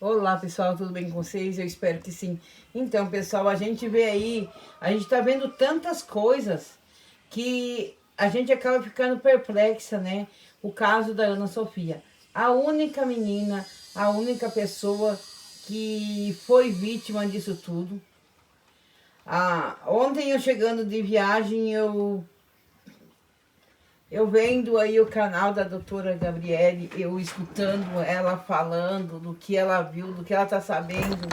Olá pessoal, tudo bem com vocês? Eu espero que sim. Então pessoal, a gente vê aí, a gente tá vendo tantas coisas que a gente acaba ficando perplexa, né? O caso da Ana Sofia, a única menina, a única pessoa que foi vítima disso tudo. Ontem eu chegando de viagem, eu vendo aí o canal da doutora Gabriele, eu escutando ela falando do que ela viu, do que ela tá sabendo.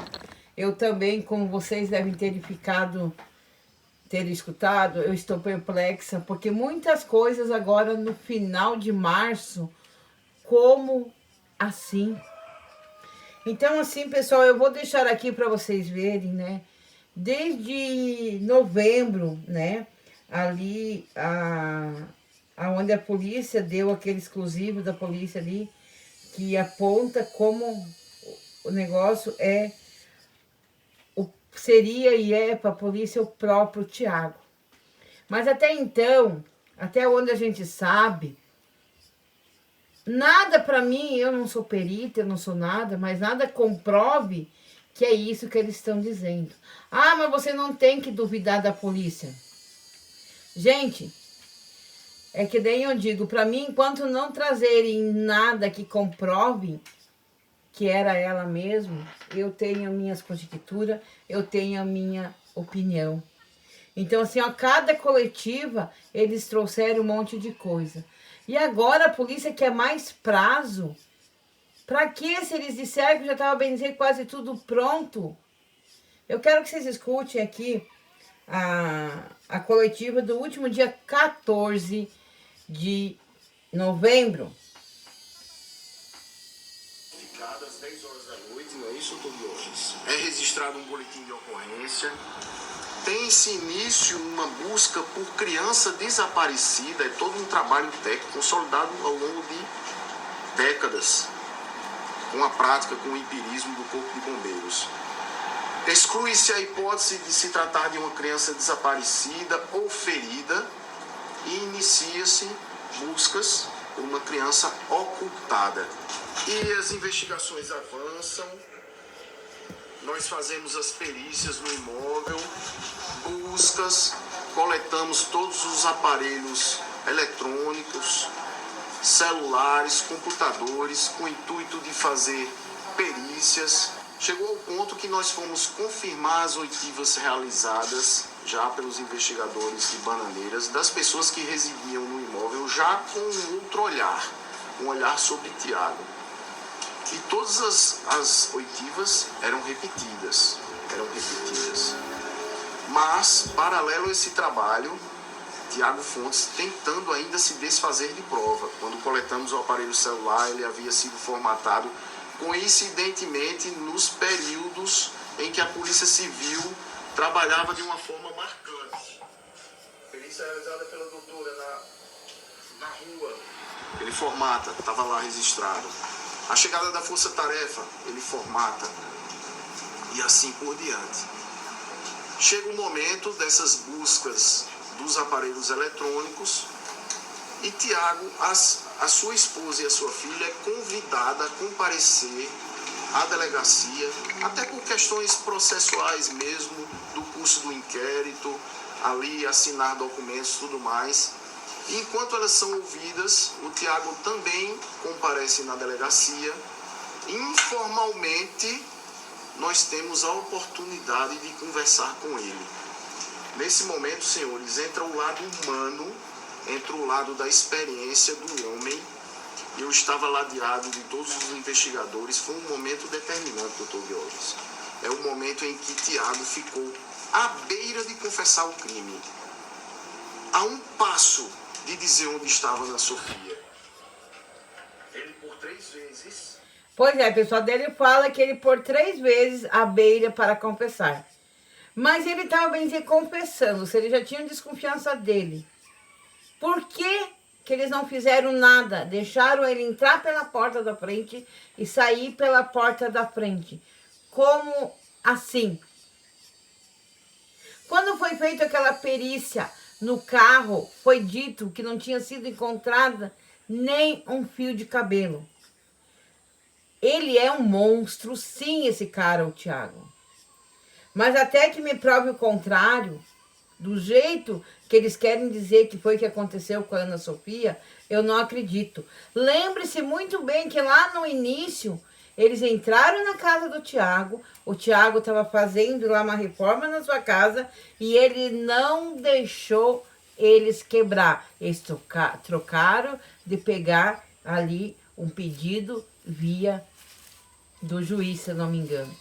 Eu também, como vocês devem ter escutado, eu estou perplexa, porque muitas coisas agora no final de março, como assim? Então, assim, pessoal, eu vou deixar aqui para vocês verem, né? Desde novembro, né? Ali, aonde a polícia deu aquele exclusivo da polícia ali, que aponta como o negócio seria e é para a polícia o próprio Tiago. Mas até então, até onde a gente sabe, nada para mim, eu não sou perita, eu não sou nada, mas nada comprove que é isso que eles estão dizendo. Ah, mas você não tem que duvidar da polícia. Gente, é que daí eu digo, para mim, enquanto não trazerem nada que comprove que era ela mesmo, eu tenho minhas conjecturas, eu tenho a minha opinião. Então, assim, a cada coletiva, eles trouxeram um monte de coisa. E agora a polícia quer mais prazo. Para que se eles disseram que já estava bem dizer quase tudo pronto? Eu quero que vocês escutem aqui a coletiva do último dia 14 de novembro. Às 10 horas da noite, não é isso, Tobias? É registrado um boletim de ocorrência. Tem-se início uma busca por criança desaparecida. É todo um trabalho técnico consolidado ao longo de décadas, com a prática, com o empirismo do Corpo de Bombeiros. Exclui-se a hipótese de se tratar de uma criança desaparecida ou ferida e inicia-se buscas por uma criança ocultada. E as investigações avançam, nós fazemos as perícias no imóvel, buscas, coletamos todos os aparelhos eletrônicos, celulares, computadores, com o intuito de fazer perícias. Chegou ao ponto que nós fomos confirmar as oitivas realizadas já pelos investigadores de Bananeiras, das pessoas que residiam no imóvel, já com um outro olhar, um olhar sobre Tiago. E todas as oitivas eram repetidas. Mas, paralelo a esse trabalho, Tiago Fontes tentando ainda se desfazer de prova. Quando coletamos o aparelho celular, ele havia sido formatado coincidentemente nos períodos em que a Polícia Civil trabalhava de uma forma marcante. Perícia realizada pela doutora na rua. Ele formata, estava lá registrado. A chegada da força-tarefa, ele formata. E assim por diante. Chega o momento dessas buscas dos aparelhos eletrônicos e Tiago, a sua esposa e a sua filha, é convidada a comparecer à delegacia, até por questões processuais mesmo, do curso do inquérito, ali assinar documentos e tudo mais. E enquanto elas são ouvidas, o Tiago também comparece na delegacia. Informalmente, nós temos a oportunidade de conversar com ele. Nesse momento, senhores, entra o lado humano, entra o lado da experiência do homem. Eu estava ladeado de todos os investigadores. Foi um momento determinante, doutor Guilherme. É o momento em que Tiago ficou à beira de confessar o crime. A um passo de dizer onde estava Ana Sofia. Ele por 3 vezes... Pois é, pessoal, dele fala que ele por 3 vezes à beira para confessar. Mas ele estava, bem dizer, confessando, se ele já tinha desconfiança dele. Por que eles não fizeram nada? Deixaram ele entrar pela porta da frente e sair pela porta da frente. Como assim? Quando foi feita aquela perícia no carro, foi dito que não tinha sido encontrada nem um fio de cabelo. Ele é um monstro, sim, esse cara, o Thiago. Mas até que me prove o contrário, do jeito que eles querem dizer que foi que aconteceu com a Ana Sofia, eu não acredito. Lembre-se muito bem que lá no início, eles entraram na casa do Thiago, o Thiago estava fazendo lá uma reforma na sua casa e ele não deixou eles quebrar. Eles trocaram de pegar ali um pedido via do juiz, se eu não me engano.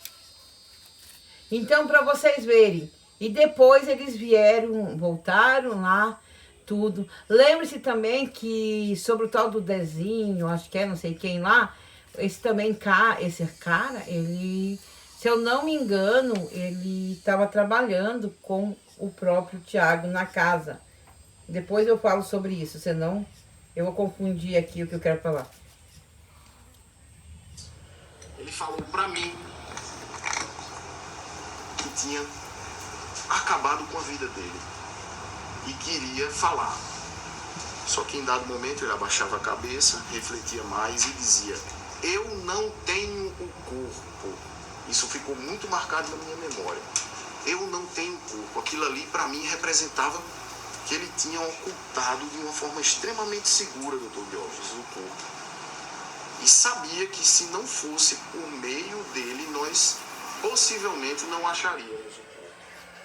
Então, para vocês verem. E depois eles vieram, voltaram lá, tudo. Lembre-se também que sobre o tal do Dezinho, acho que é não sei quem lá, esse cara, ele, se eu não me engano, ele estava trabalhando com o próprio Thiago na casa. Depois eu falo sobre isso, senão eu vou confundir aqui o que eu quero falar. Ele falou pra mim que tinha acabado com a vida dele e queria falar. Só que em dado momento ele abaixava a cabeça, refletia mais e dizia: eu não tenho o corpo. Isso ficou muito marcado na minha memória. Eu não tenho corpo. Aquilo ali para mim representava que ele tinha ocultado de uma forma extremamente segura, Dr. Diógenes, o corpo. E sabia que se não fosse por meio dele, nós possivelmente não acharíamos o corpo.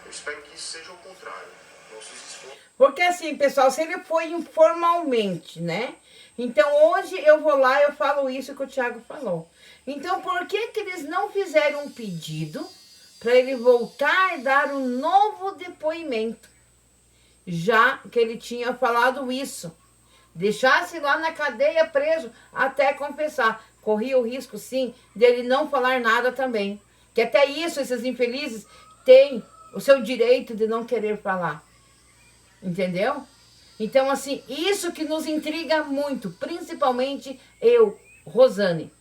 Eu espero que isso seja o contrário. Nossos esforços... Porque assim, pessoal, se ele foi informalmente, né? Então hoje eu vou lá e eu falo isso que o Thiago falou. Então por que que eles não fizeram um pedido para ele voltar e dar um novo depoimento? Já que ele tinha falado isso. Deixasse lá na cadeia preso até confessar. Corria o risco, sim, dele não falar nada também. Que até isso esses infelizes têm o seu direito de não querer falar. Entendeu? Então, assim, isso que nos intriga muito, principalmente eu, Rosane.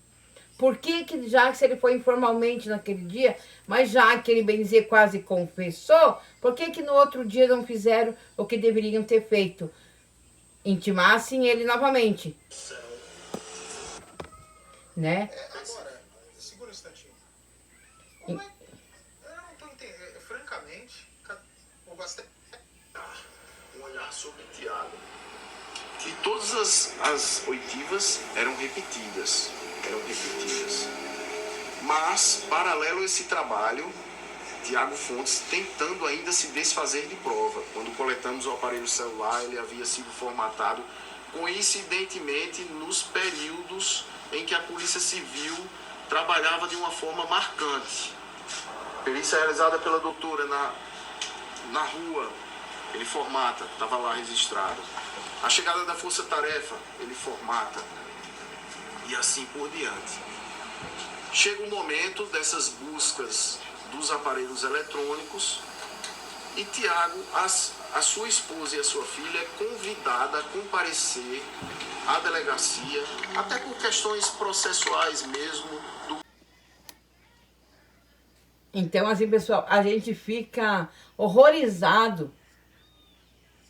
Por que, já que se ele foi informalmente naquele dia, mas já que ele, bem dizer, quase confessou, por que no outro dia não fizeram o que deveriam ter feito? Intimassem ele novamente. Né? Agora, segura um instantinho. Como é? Eu não estou entendendo. Francamente, eu gostei. Um olhar sobre Tiago. Que todas as oitivas eram repetidas. Mas, paralelo a esse trabalho, Tiago Fontes tentando ainda se desfazer de prova. Quando coletamos o aparelho celular, ele havia sido formatado coincidentemente nos períodos em que a Polícia Civil trabalhava de uma forma marcante. Perícia realizada pela doutora na rua, ele formata, estava lá registrado. A chegada da Força Tarefa, ele formata. E assim por diante. Chega o momento dessas buscas dos aparelhos eletrônicos e Tiago, a sua esposa e a sua filha é convidada a comparecer à delegacia, até por questões processuais mesmo. Então, assim, pessoal, a gente fica horrorizado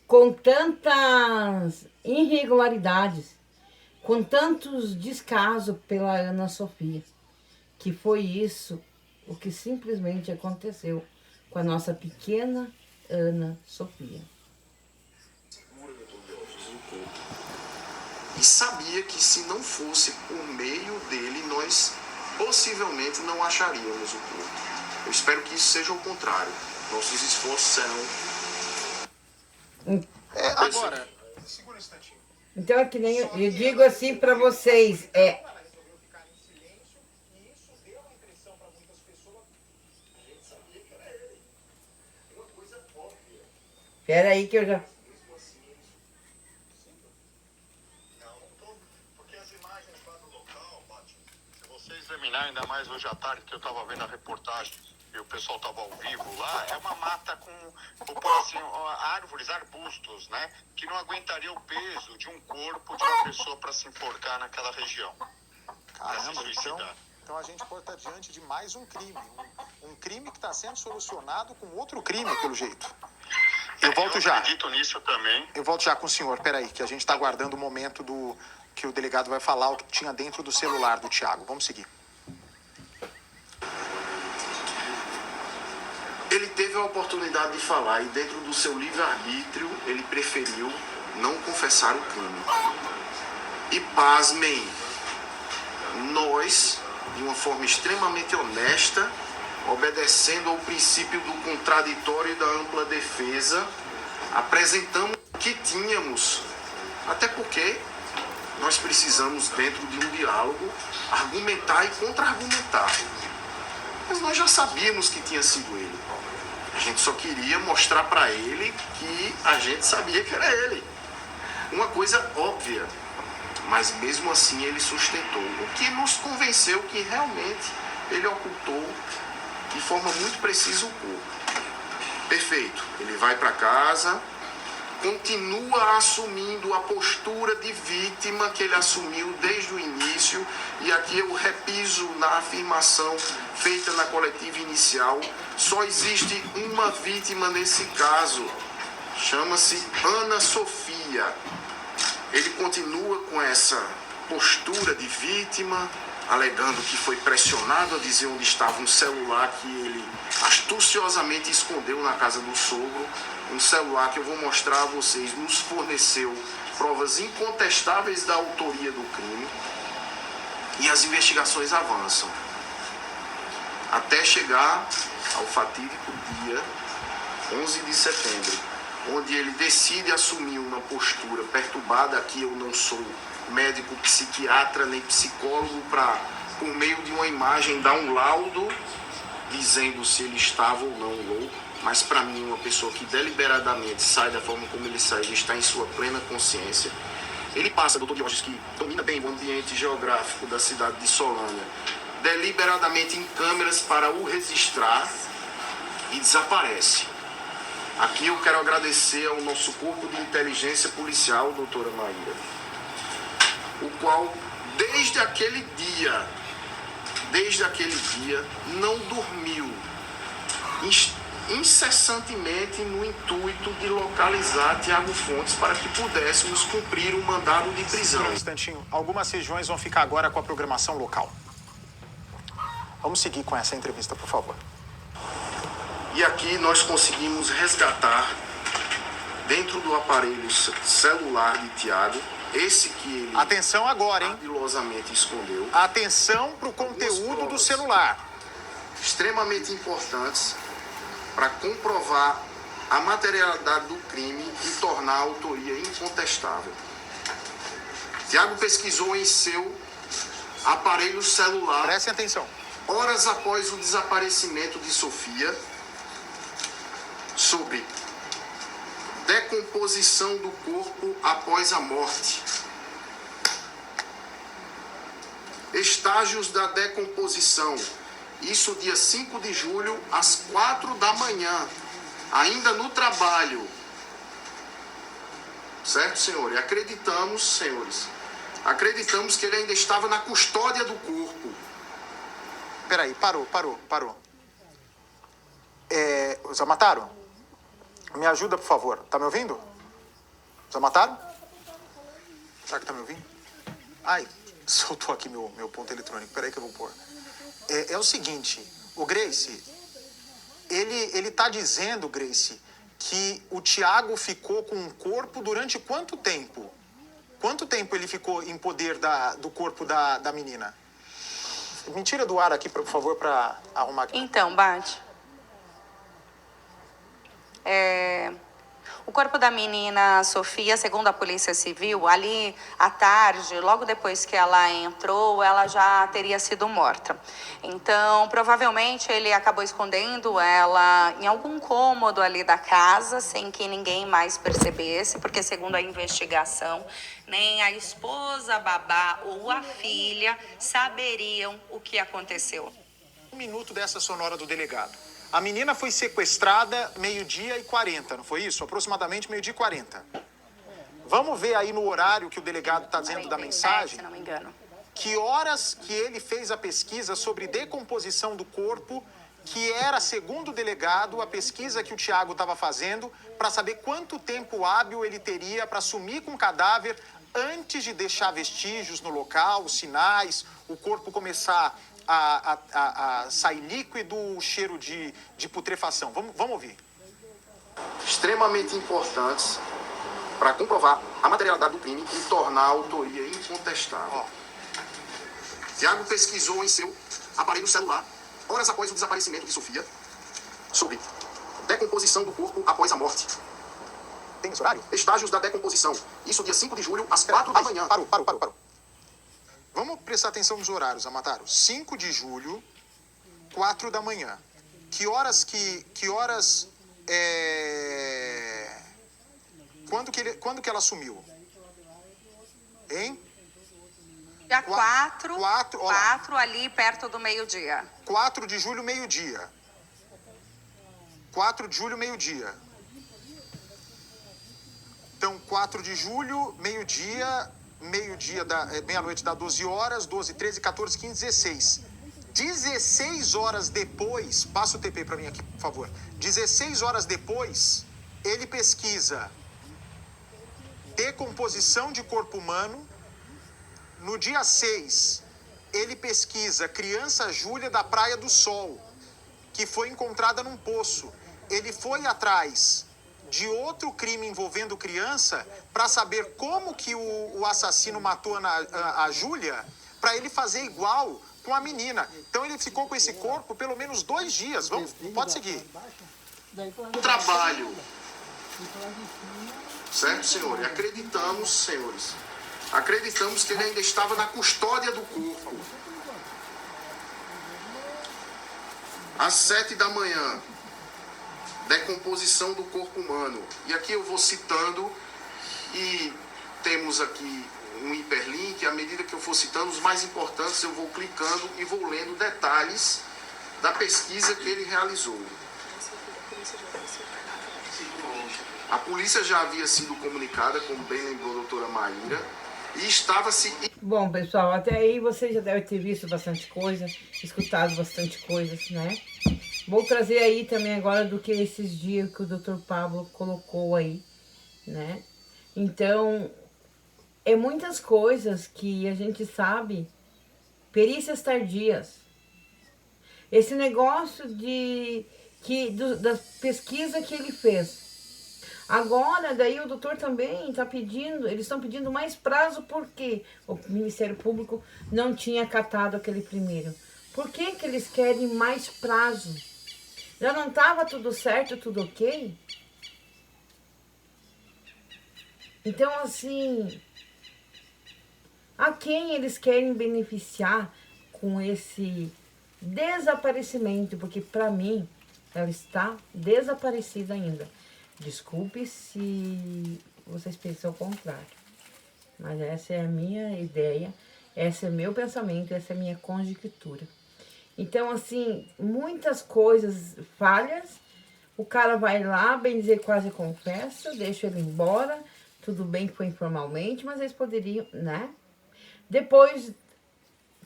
com tantas irregularidades, com tantos descasos pela Ana Sofia, que foi isso o que simplesmente aconteceu com a nossa pequena Ana Sofia. E sabia que se não fosse por meio dele, nós possivelmente não acharíamos o corpo. Eu espero que isso seja o contrário. Nossos esforços serão... Agora, segura um instantinho. Então é que nem eu digo assim para vocês, Espera aí que eu já... Porque as imagens lá do local, Paty, se você examinar ainda mais hoje à tarde, que eu estava vendo a reportagem e o pessoal estava ao vivo lá, é uma mata com, assim, árvores, arbustos, né? Que não aguentaria o peso de um corpo de uma pessoa para se enforcar naquela região. Caramba, então a gente pode estar diante de mais um crime. Um crime que está sendo solucionado com outro crime, pelo jeito. Eu volto já. Acredito nisso também. Eu volto já com o senhor. Peraí, que a gente está aguardando o momento que o delegado vai falar o que tinha dentro do celular do Thiago. Vamos seguir. Ele teve a oportunidade de falar e dentro do seu livre-arbítrio ele preferiu não confessar o crime. E pasmem, nós, de uma forma extremamente honesta, obedecendo ao princípio do contraditório e da ampla defesa, apresentamos o que tínhamos, até porque nós precisamos, dentro de um diálogo, argumentar e contra-argumentar. Mas nós já sabíamos que tinha sido ele. A gente só queria mostrar para ele que a gente sabia que era ele. Uma coisa óbvia, mas mesmo assim ele sustentou, o que nos convenceu que realmente ele ocultou de forma muito precisa o corpo. Perfeito, ele vai para casa, continua assumindo a postura de vítima que ele assumiu desde o início, e aqui eu repiso na afirmação feita na coletiva inicial, só existe uma vítima nesse caso, chama-se Ana Sofia. Ele continua com essa postura de vítima, alegando que foi pressionado a dizer onde estava um celular que ele astuciosamente escondeu na casa do sogro, um celular que eu vou mostrar a vocês, nos forneceu provas incontestáveis da autoria do crime, e as investigações avançam, até chegar ao fatídico dia 11 de setembro, onde ele decide assumir uma postura perturbada. Aqui eu não sou médico, psiquiatra, nem psicólogo, para, por meio de uma imagem, dar um laudo dizendo se ele estava ou não louco, mas para mim, uma pessoa que deliberadamente sai da forma como ele sai, ele está em sua plena consciência. Ele passa, doutor Diógenes, que domina bem o ambiente geográfico da cidade de Solânia, deliberadamente em câmeras para o registrar, e desaparece. Aqui eu quero agradecer ao nosso corpo de inteligência policial, doutora Maíra, o qual, desde aquele dia, não dormiu, incessantemente no intuito de localizar Thiago Fontes para que pudéssemos cumprir um mandado de prisão. Um instantinho, algumas regiões vão ficar agora com a programação local. Vamos seguir com essa entrevista, por favor. E aqui nós conseguimos resgatar, dentro do aparelho celular de Thiago, esse que ele atenção agora, hein? Ardilosamente escondeu. Atenção para o conteúdo do celular. Extremamente importantes para comprovar a materialidade do crime e tornar a autoria incontestável. Thiago pesquisou em seu aparelho celular, prestem atenção, horas após o desaparecimento de Sofia, sobre decomposição do corpo após a morte, estágios da decomposição, isso dia 5 de julho, às 4 da manhã, ainda no trabalho. Certo, senhor? E acreditamos, senhores, que ele ainda estava na custódia do corpo. Peraí, parou. Zamataro, me ajuda, por favor. Tá me ouvindo? Zamataro? Será que tá me ouvindo? Ai, soltou aqui meu ponto eletrônico. Peraí que eu vou pôr. É o seguinte, o Grace, ele tá dizendo, Grace, que o Thiago ficou com um corpo durante quanto tempo? Quanto tempo ele ficou em poder do corpo da menina? Me tira do ar aqui, por favor, para arrumar aqui. Então, Bate, o corpo da menina Sofia, segundo a Polícia Civil, ali à tarde, logo depois que ela entrou, ela já teria sido morta. Então, provavelmente ele acabou escondendo ela em algum cômodo ali da casa, sem que ninguém mais percebesse, porque segundo a investigação, nem a esposa, a babá ou a filha saberiam o que aconteceu. 1 minuto dessa sonora do delegado. A menina foi sequestrada 12h40, não foi isso? Aproximadamente 12h40. Vamos ver aí no horário que o delegado está dizendo da mensagem. Se não me engano. Que horas que ele fez a pesquisa sobre decomposição do corpo, que era, segundo o delegado, a pesquisa que o Thiago estava fazendo para saber quanto tempo hábil ele teria para sumir com o cadáver antes de deixar vestígios no local, sinais, o corpo começar a sair líquido, cheiro de putrefação. Vamos ouvir. Extremamente importantes para comprovar a materialidade do crime e tornar a autoria incontestável. Tiago pesquisou em seu aparelho celular, horas após o desaparecimento de Sofia, sobre decomposição do corpo após a morte. Tem esse horário? Estágios da decomposição. Isso dia 5 de julho, às 4 da manhã. Parou. Vamos prestar atenção nos horários, Amataro. 5 de julho, 4 da manhã. Que horas... Quando que ela sumiu? Hein? Dia 4 ali perto do meio-dia. 4 de julho, meio-dia. 4 de julho, meio-dia. Então, 4 de julho, meia-noite dá 12 horas, 12, 13, 14, 15, 16. 16 horas depois, passa o TP para mim aqui, por favor. 16 horas depois, ele pesquisa decomposição de corpo humano. No dia 6, ele pesquisa criança Júlia da Praia do Sol, que foi encontrada num poço. Ele foi atrás de outro crime envolvendo criança para saber como que o assassino matou a Júlia, para ele fazer igual com a menina. Então ele ficou com esse corpo pelo menos 2 dias. Pode seguir. O trabalho. Certo, senhor? E acreditamos, senhores, que ele ainda estava na custódia do corpo. Às 7 da manhã, decomposição do corpo humano. E aqui eu vou citando, e temos aqui um hiperlink. À medida que eu for citando os mais importantes, eu vou clicando e vou lendo detalhes da pesquisa que ele realizou. A polícia já havia sido comunicada, como bem lembrou a doutora Maíra, e estava-se... Bom, pessoal, até aí você já deve ter visto bastante coisa, escutado bastante coisas, né? Vou trazer aí também agora do que esses dias que o Dr. Pablo colocou aí, né? Então, é muitas coisas que a gente sabe, perícias tardias. Esse negócio da pesquisa que ele fez. Agora, daí o doutor também está pedindo, eles estão pedindo mais prazo porque o Ministério Público não tinha acatado aquele primeiro. Por que que eles querem mais prazo? Já não estava tudo certo, tudo ok? Então, assim, a quem eles querem beneficiar com esse desaparecimento? Porque, para mim, ela está desaparecida ainda. Desculpe se vocês pensam o contrário, mas essa é a minha ideia, esse é meu pensamento, essa é a minha conjectura. Então, assim, muitas coisas falhas, o cara vai lá, bem dizer, quase confessa, deixa ele embora, tudo bem que foi informalmente, mas eles poderiam, né? Depois,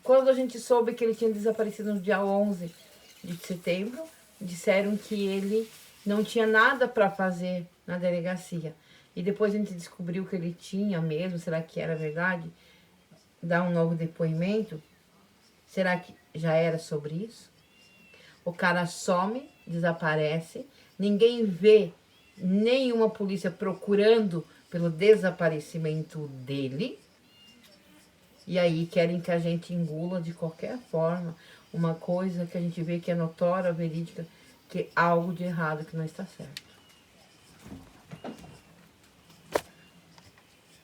quando a gente soube que ele tinha desaparecido no dia 11 de setembro, disseram que ele não tinha nada para fazer na delegacia. E depois a gente descobriu que ele tinha mesmo, será que era verdade? Dar um novo depoimento? Será que já era sobre isso? O cara some, desaparece, ninguém vê nenhuma polícia procurando pelo desaparecimento dele. E aí querem que a gente engula de qualquer forma uma coisa que a gente vê que é notória, verídica, que é algo de errado que não está certo.